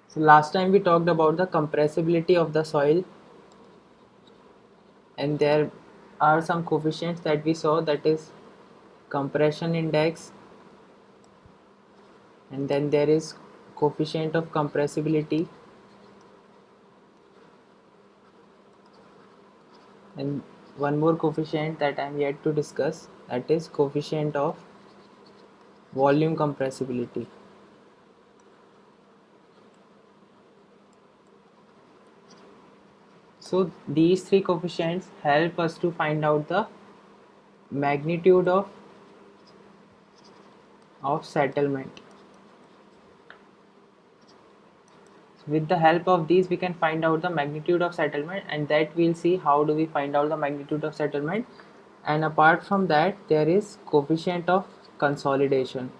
So last time we talked about the compressibility of the soil, and there are some coefficients that we saw, that is compression index, and then there is coefficient of compressibility, and one more coefficient that I am yet to discuss, that is coefficient of volume compressibility. So these three coefficients help us to find out the magnitude of settlement. With the help of these we can find out the magnitude of settlement, and that we'll see how do we find out the magnitude of settlement. And apart from that, there is coefficient of consolidation,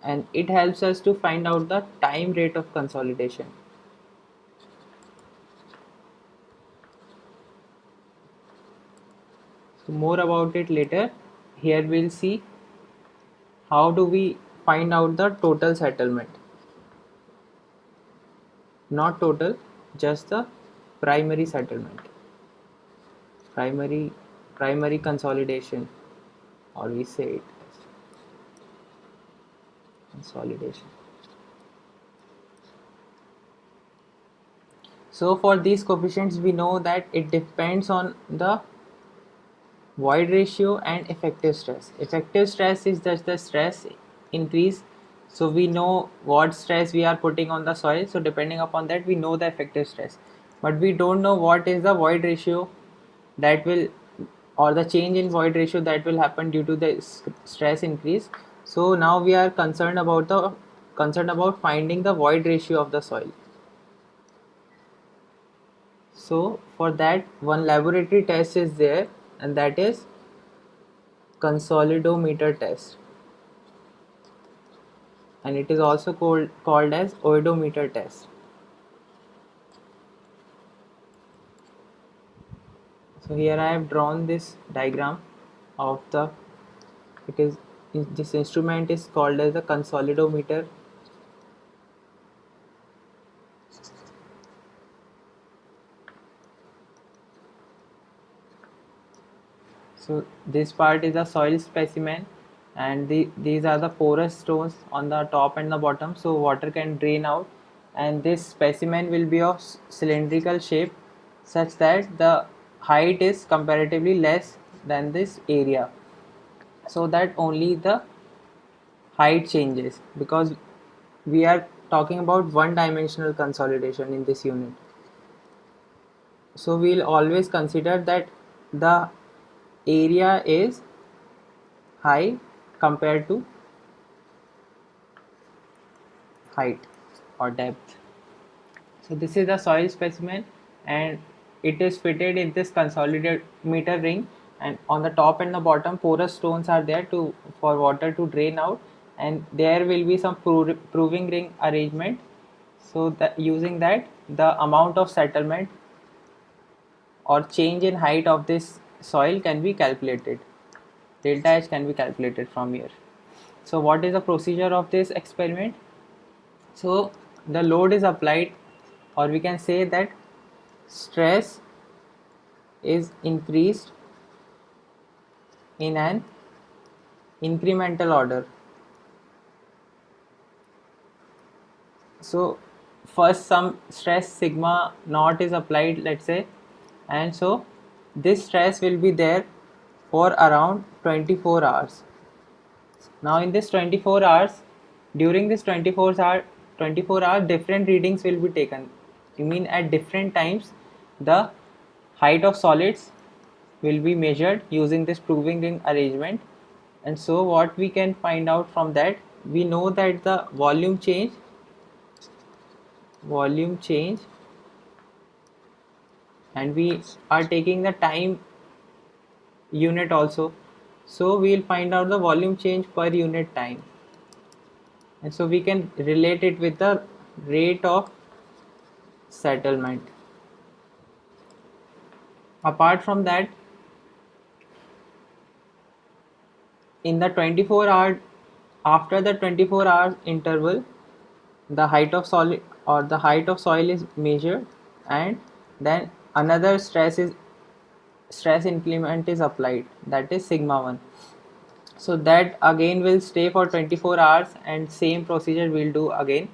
and it helps us to find out the time rate of consolidation. So more about it later. Here we'll see how do we find out the total settlement, not total, just the primary settlement, primary primary consolidation, or we say it as consolidation. So for these coefficients we know that it depends on the void ratio and effective stress. Effective stress is just the stress increase, so we know what stress we are putting on the soil, so depending upon that we know the effective stress, but we don't know what is the void ratio that will, or the change in void ratio that will happen due to the stress increase. So now we are concerned about finding the void ratio of the soil. So for that, one laboratory test is there, and that is consolidometer test, and it is also called as oedometer test. So here I have drawn this diagram of the, it is, this instrument is called as the consolidometer. So this part is a soil specimen, and these are the porous stones on the top and the bottom, so water can drain out, and this specimen will be of cylindrical shape such that the height is comparatively less than this area, so that only the height changes, because we are talking about one dimensional consolidation in this unit. So we'll always consider that the area is high compared to height or depth. So this is the soil specimen, and it is fitted in this consolidometer ring, and on the top and the bottom porous stones are there to for water to drain out, and there will be some proving ring arrangement, so that using that the amount of settlement or change in height of this soil can be calculated. Delta H can be calculated from here. So what is the procedure of this experiment? So the load is applied, or we can say that stress is increased in an incremental order. So first some stress sigma naught is applied, let's say, and so this stress will be there for around 24 hours. Now in this 24 hours, during this 24 hour different readings will be taken. You mean at different times the height of solids will be measured using this proving ring arrangement. And so what we can find out from that, we know that the volume change, and we are taking the time unit also, so we will find out the volume change per unit time, and so we can relate it with the rate of settlement. Apart from that, in the 24 hour after the 24 hours interval, the height of solid or the height of soil is measured, and then another stress increment is applied, that is sigma 1. So that again will stay for 24 hours, and same procedure we'll do again.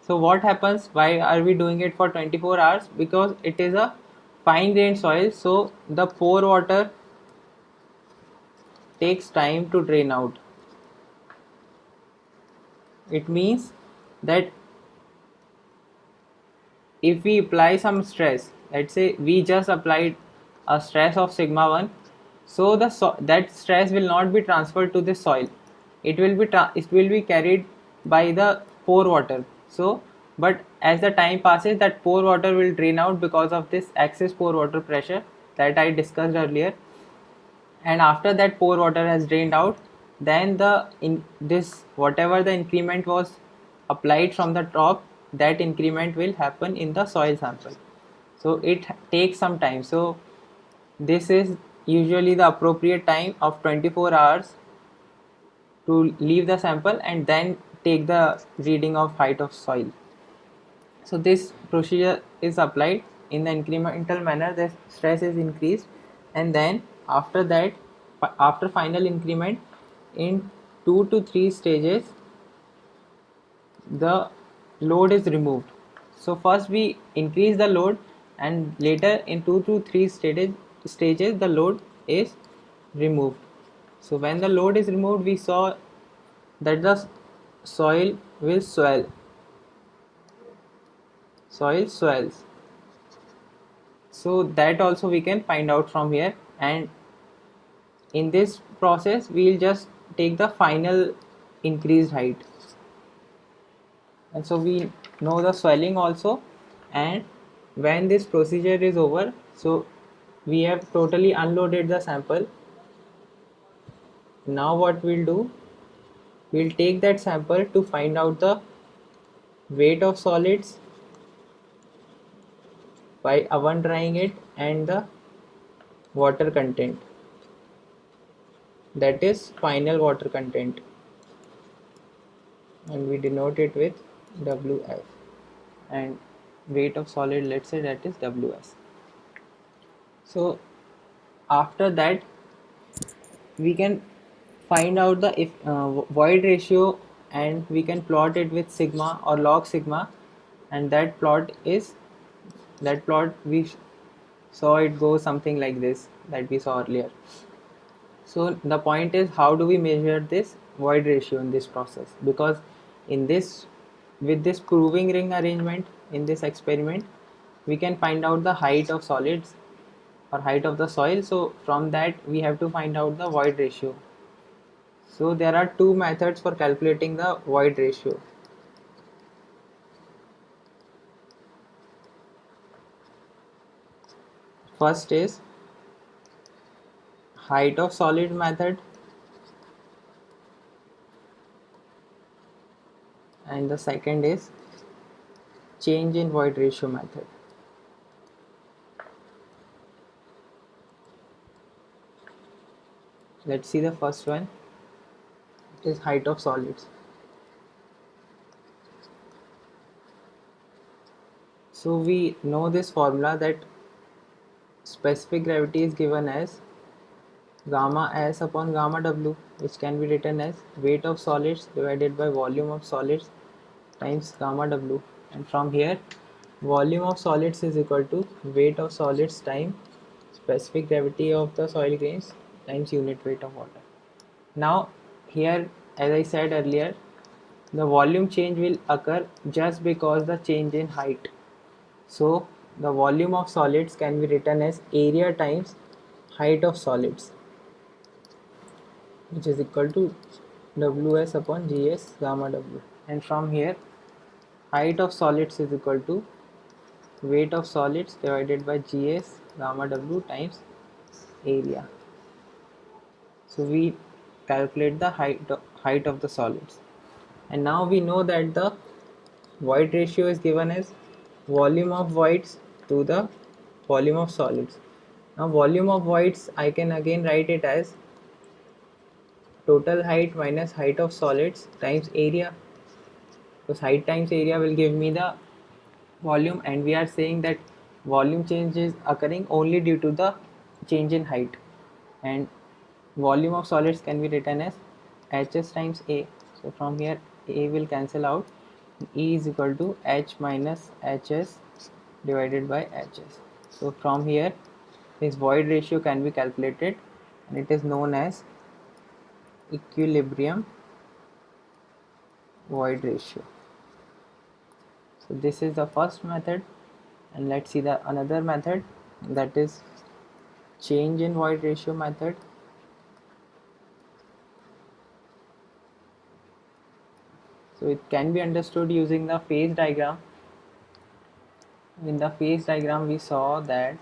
So what happens, why are we doing it for 24 hours? Because it is a fine grained soil, so the pore water takes time to drain out. It means that if we apply some stress, let's say we just applied a stress of sigma 1, so that stress will not be transferred to the soil. It will be carried by the pore water. So but as the time passes, that pore water will drain out because of this excess pore water pressure that I discussed earlier. And after that pore water has drained out, then this whatever the increment was applied from the top, that increment will happen in the soil sample. So it takes some time. So this is usually the appropriate time of 24 hours to leave the sample and then take the reading of height of soil. So this procedure is applied in the incremental manner. The stress is increased, and then after that, after final increment, in 2 to 3 stages, the load is removed. So first we increase the load, and later in 2 to 3 stages the load is removed. So when the load is removed, we saw that the soil will swell. Soil swells. So that also we can find out from here, and in this process we'll just take the final increased height. And so we know the swelling also, and when this procedure is over, so we have totally unloaded the sample. Now what we'll do, we'll take that sample to find out the weight of solids by oven drying it, and the water content, that is final water content, and we denote it with Wf, and weight of solid, let's say that is Ws. So after that we can find out the void ratio, and we can plot it with sigma or log sigma, and that plot we saw it go something like this that we saw earlier. So the point is, how do we measure this void ratio in this process? Because in this, with this proving ring arrangement in this experiment, we can find out the height of solids or height of the soil. So from that we have to find out the void ratio. So there are two methods for calculating the void ratio. First is height of solid method, and the second is change in void ratio method. Let's see the first one. It is height of solids. So we know this formula, that specific gravity is given as gamma S upon gamma W, which can be written as weight of solids divided by volume of solids times gamma W. And from here, volume of solids is equal to weight of solids times specific gravity of the soil grains times unit weight of water. Now here, as I said earlier, the volume change will occur just because the change in height. So the volume of solids can be written as area times height of solids, which is equal to Ws upon Gs gamma W. And from here, height of solids is equal to weight of solids divided by Gs gamma W times area. So we calculate the height of the solids. And now we know that the void ratio is given as volume of voids to the volume of solids. Now volume of voids, I can again write it as total height minus height of solids times area. So height times area will give me the volume, and we are saying that volume change is occurring only due to the change in height, and volume of solids can be written as Hs times A. So from here A will cancel out, E is equal to H minus Hs divided by Hs. So from here this void ratio can be calculated, and it is known as equilibrium void ratio. So this is the first method, and let's see the another method, that is change in void ratio method. So it can be understood using the phase diagram. In the phase diagram we saw that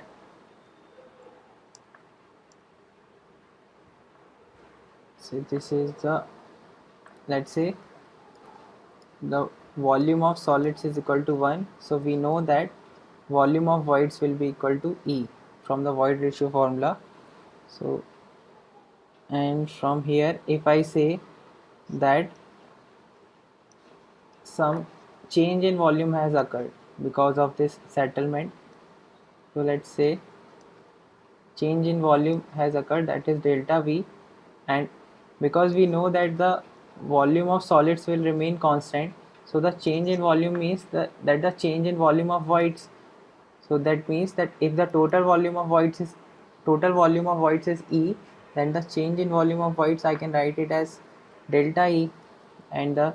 this is the, let's say the volume of solids is equal to 1, so we know that volume of voids will be equal to E from the void ratio formula. So, and from here if I say that some change in volume has occurred because of this settlement, so let's say change in volume has occurred, that is delta V, and because we know that the volume of solids will remain constant, so the change in volume means that the change in volume of voids. So that means that if the total volume of voids is E, then the change in volume of voids I can write it as delta E, and the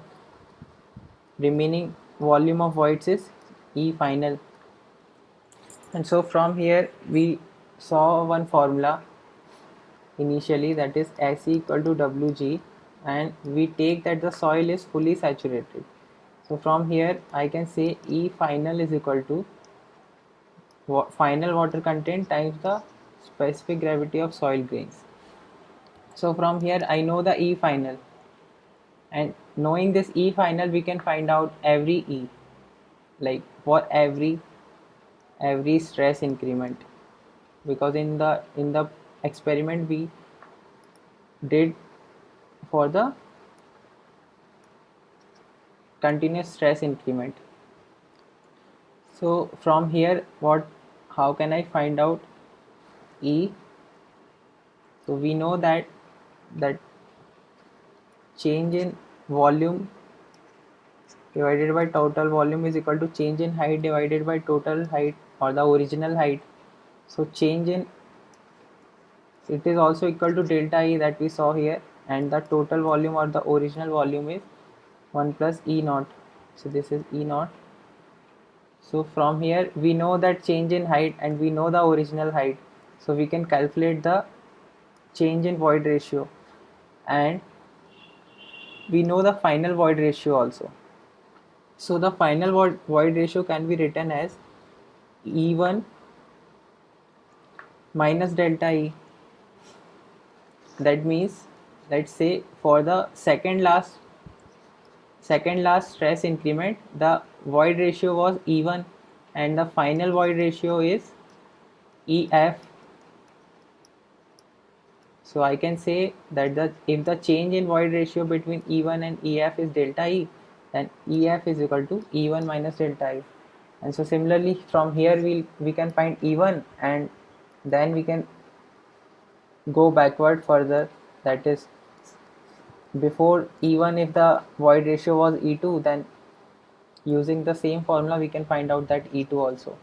remaining volume of voids is E final. And so from here we saw one formula initially, that is S equal to Wg, and we take that the soil is fully saturated. So from here I can say E final is equal to final water content times the specific gravity of soil grains. So from here I know the E final, and knowing this E final we can find out every E, like for every stress increment, because in the experiment we did for the continuous stress increment. So from here how can I find out E? So we know that change in volume divided by total volume is equal to change in height divided by total height or the original height. So change in it is also equal to delta E that we saw here, and the total volume or the original volume is 1 plus E naught. So this is E naught. So from here we know that change in height and we know the original height, so we can calculate the change in void ratio, and we know the final void ratio also. So the final void ratio can be written as E1 minus delta E. That means, let's say for the second last stress increment the void ratio was E1 and the final void ratio is EF. So I can say that if the change in void ratio between E1 and EF is delta E, then EF is equal to E1 minus delta E. And so similarly from here we can find E1, and then we can go backward further, that is before E1 if the void ratio was E2, then using the same formula we can find out that E2 also.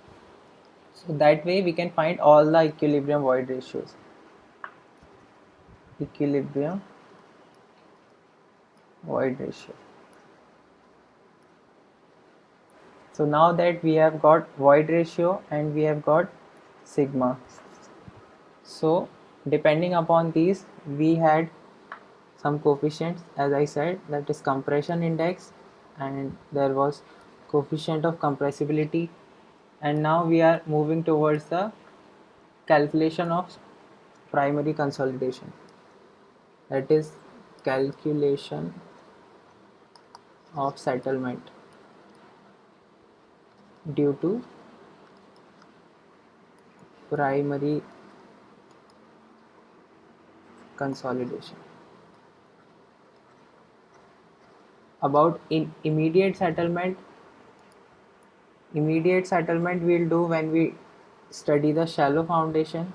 So that way we can find all the equilibrium void ratios. Equilibrium void ratio. So now that we have got void ratio and we have got sigma, so depending upon these we had some coefficients, as I said, that is compression index, and there was coefficient of compressibility, and now we are moving towards the calculation of primary consolidation, that is calculation of settlement due to primary consolidation. About immediate settlement we'll do when we study the shallow foundation,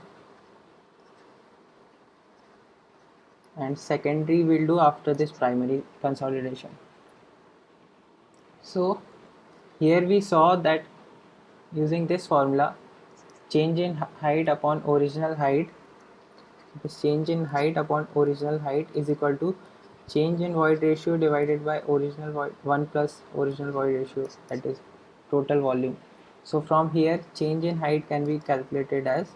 and secondary we'll do after this primary consolidation. So here we saw that using this formula, change in height upon original height, this change in height upon original height is equal to change in void ratio divided by original void 1 plus original void ratio, that is total volume. So from here change in height can be calculated as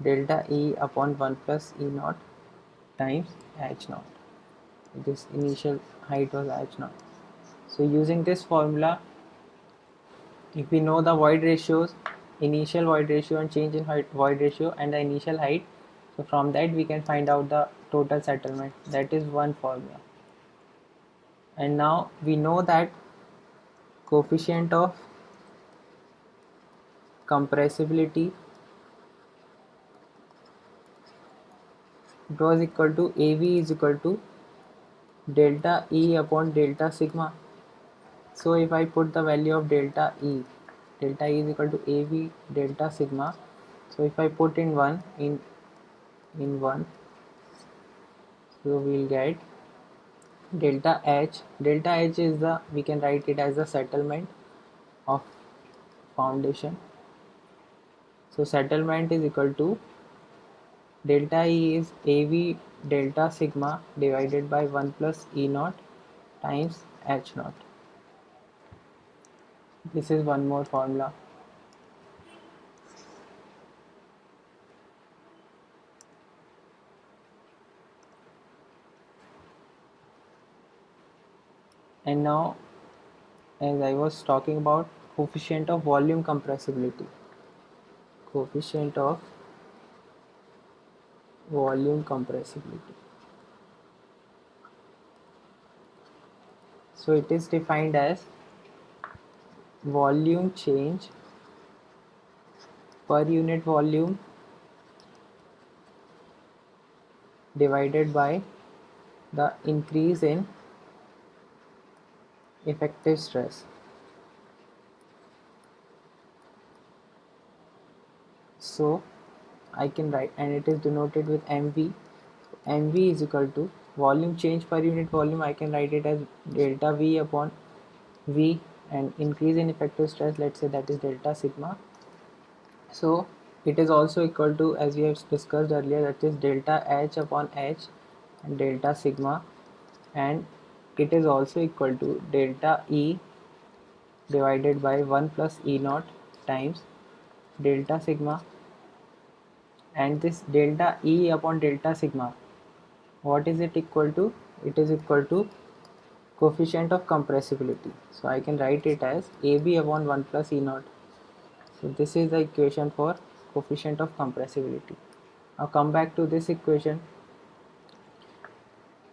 delta E upon 1 plus E naught times H naught. This initial height was H naught. So using this formula, if we know the void ratios, initial void ratio and change in height void ratio and the initial height, so from that we can find out the total settlement. That is one formula. And now we know that coefficient of compressibility, it was equal to AV is equal to delta E upon delta sigma. So if I put the value of delta E is equal to AV delta sigma. So if I put in 1 in 1, so we'll get delta H. Delta H is the, we can write it as the settlement of foundation. So settlement is equal to delta E is AV delta sigma divided by 1 plus E naught times H naught. This is one more formula. And now, as I was talking about coefficient of volume compressibility, coefficient of volume compressibility. So it is defined as volume change per unit volume divided by the increase in effective stress. So I can write, and it is denoted with MV. MV is equal to volume change per unit volume. I can write it as delta V upon V, and increase in effective stress, let's say that is delta sigma. So it is also equal to, as we have discussed earlier, that is delta H upon H and delta sigma, and it is also equal to delta E divided by 1 plus E naught times delta sigma. And this delta E upon delta sigma, what is it equal to? It is equal to coefficient of compressibility. So I can write it as AB upon 1 plus E naught. So this is the equation for coefficient of compressibility. Now come back to this equation.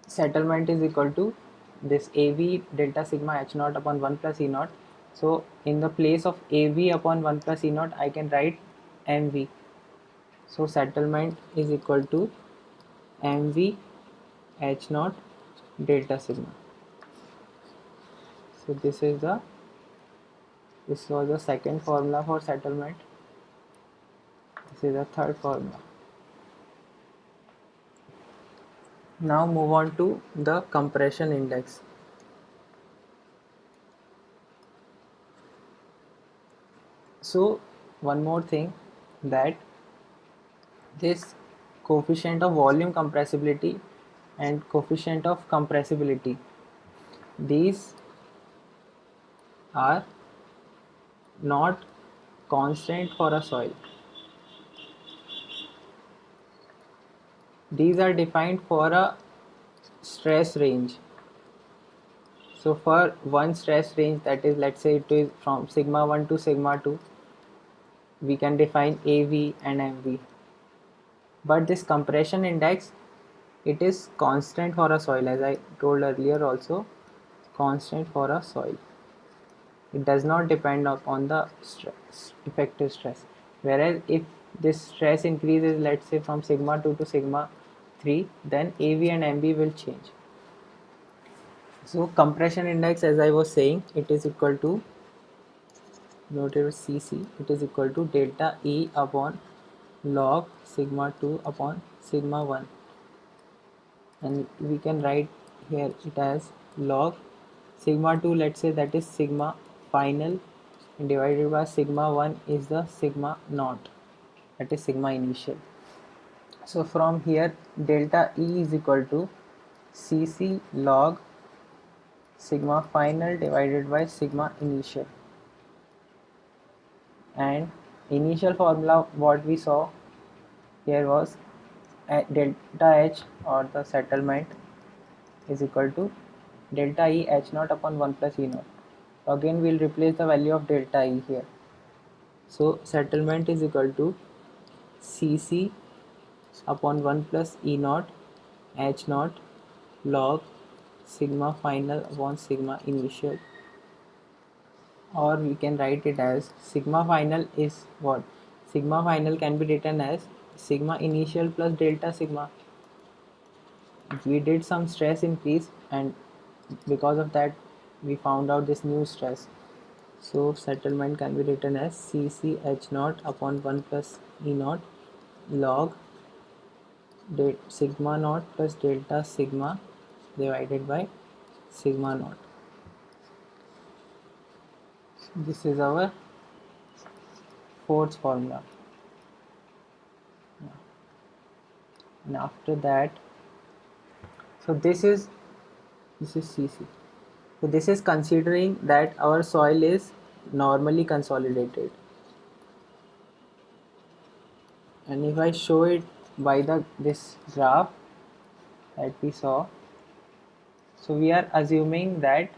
Settlement is equal to this AV delta sigma H naught upon 1 plus E naught. So in the place of AV upon 1 plus E naught, I can write MV. So settlement is equal to MV H naught delta sigma. So this was the second formula for settlement. This is the third formula. Now move on to the compression index. So one more thing, that this coefficient of volume compressibility and coefficient of compressibility, these are not constant for a soil. These are defined for a stress range. So for one stress range, that is, let's say it is from sigma 1 to sigma 2, we can define AV and MV. But this compression index, it is constant for a soil, as I told earlier also, constant for a soil. It does not depend upon the stress, effective stress. Whereas if this stress increases, let's say from sigma 2 to sigma 3, then AV and MV will change. So compression index, as I was saying, it is equal to, noted with Cc, it is equal to delta E upon log sigma 2 upon sigma 1, and we can write here it as log sigma 2, let's say that is sigma final, divided by sigma 1 is the sigma naught, that is sigma initial. So from here delta E is equal to Cc log sigma final divided by sigma initial, and initial formula what we saw here was delta H, or the settlement, is equal to delta E H naught upon 1 plus E naught. So again we'll replace the value of delta E here. So settlement is equal to Cc upon 1 plus E naught H naught log sigma final upon sigma initial, or we can write it as sigma final is what? Sigma final can be written as sigma initial plus delta sigma. We did some stress increase, and because of that we found out this new stress. So settlement can be written as Cc H naught upon 1 plus E naught log sigma naught plus delta sigma divided by sigma naught. This is our force formula. And after that, so this is Cc. So this is considering that our soil is normally consolidated. And if I show it by this graph that we saw, so we are assuming that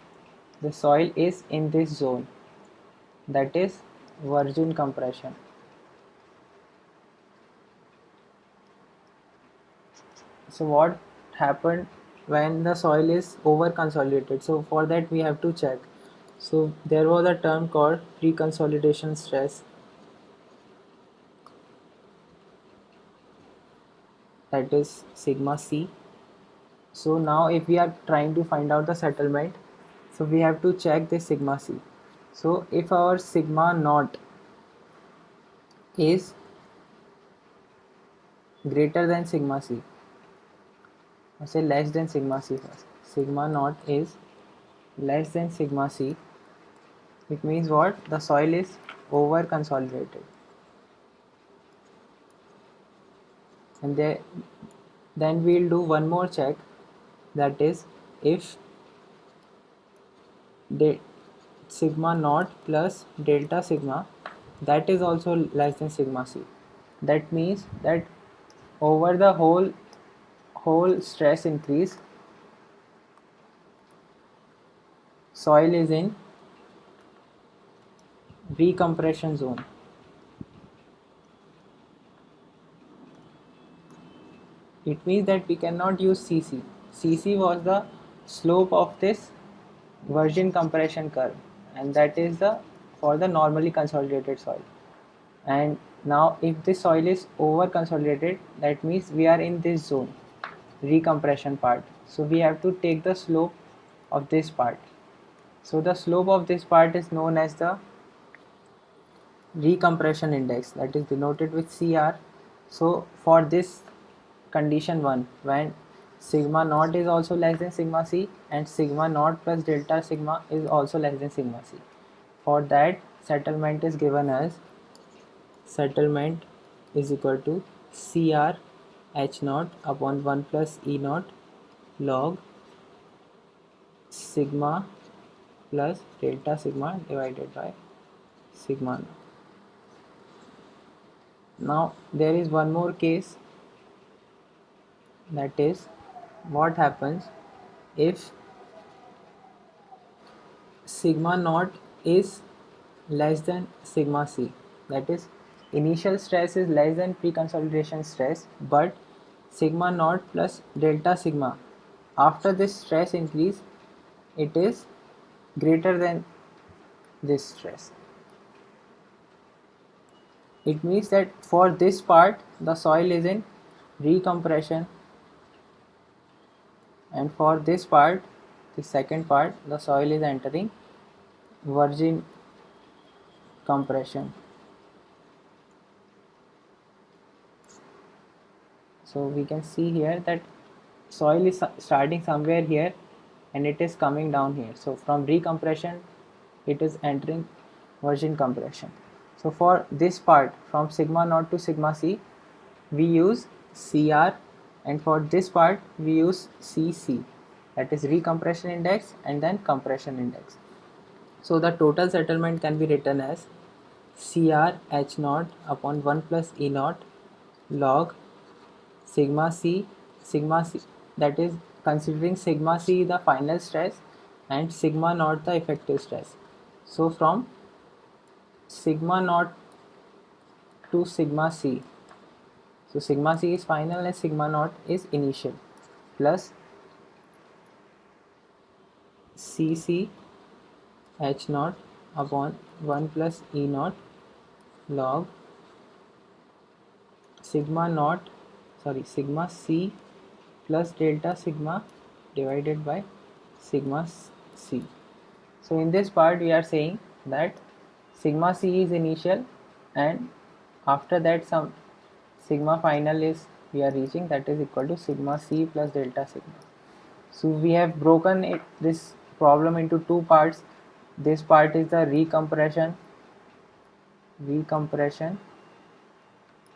the soil is in this zone, that is virgin compression. So what happened when the soil is over consolidated? So for that we have to check. So there was a term called pre-consolidation stress, that is sigma C. So now if we are trying to find out the settlement, so we have to check this sigma C. So if our sigma naught is greater than sigma C, or say less than sigma C first, sigma naught is less than sigma C, it means what? The soil is over consolidated. And then we'll do one more check, that is if sigma naught plus delta sigma, that is also less than sigma C. That means that over the whole stress increase, soil is in recompression zone. It means that we cannot use Cc. Cc was the slope of this virgin compression curve, and that is for the normally consolidated soil. And now if this soil is over consolidated, that means we are in this zone, recompression part. So we have to take the slope of this part. So the slope of this part is known as the recompression index, that is denoted with Cr. So for this condition 1, when sigma naught is also less than sigma C and sigma naught plus delta sigma is also less than sigma C, for that settlement is given as settlement is equal to Cr H naught upon 1 plus E naught log sigma plus delta sigma divided by sigma naught. Now there is one more case, that is what happens if sigma naught is less than sigma C, that is initial stress is less than pre-consolidation stress, but sigma naught plus delta sigma after this stress increase, it is greater than this stress. It means that for this part the soil is in recompression, and for this part the second part, the soil is entering virgin compression. So we can see here that soil is starting somewhere here and it is coming down here. So from recompression it is entering virgin compression. So for this part from sigma naught to sigma c we use CR, and for this part we use CC, that is recompression index and then compression index. So the total settlement can be written as CR H naught upon 1 plus E naught log sigma c, that is considering sigma c the final stress and sigma naught the effective stress. So from sigma naught to sigma c, so sigma c is final and sigma naught is initial, plus Cc H naught upon 1 plus E naught log sigma c plus delta sigma divided by sigma c. So in this part we are saying that sigma c is initial and after that some sigma final is we are reaching, that is equal to sigma c plus delta sigma. So we have broken this problem into two parts. This part is the recompression,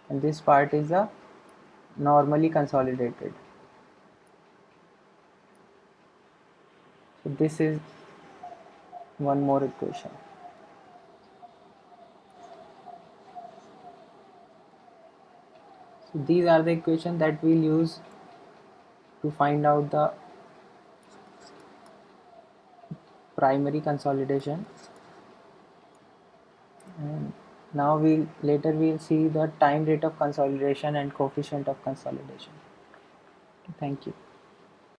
and this part is the normally consolidated. So this is one more equation. So these are the equations that we'll use to find out the primary consolidation. And now we'll see the time rate of consolidation and coefficient of consolidation. Thank you.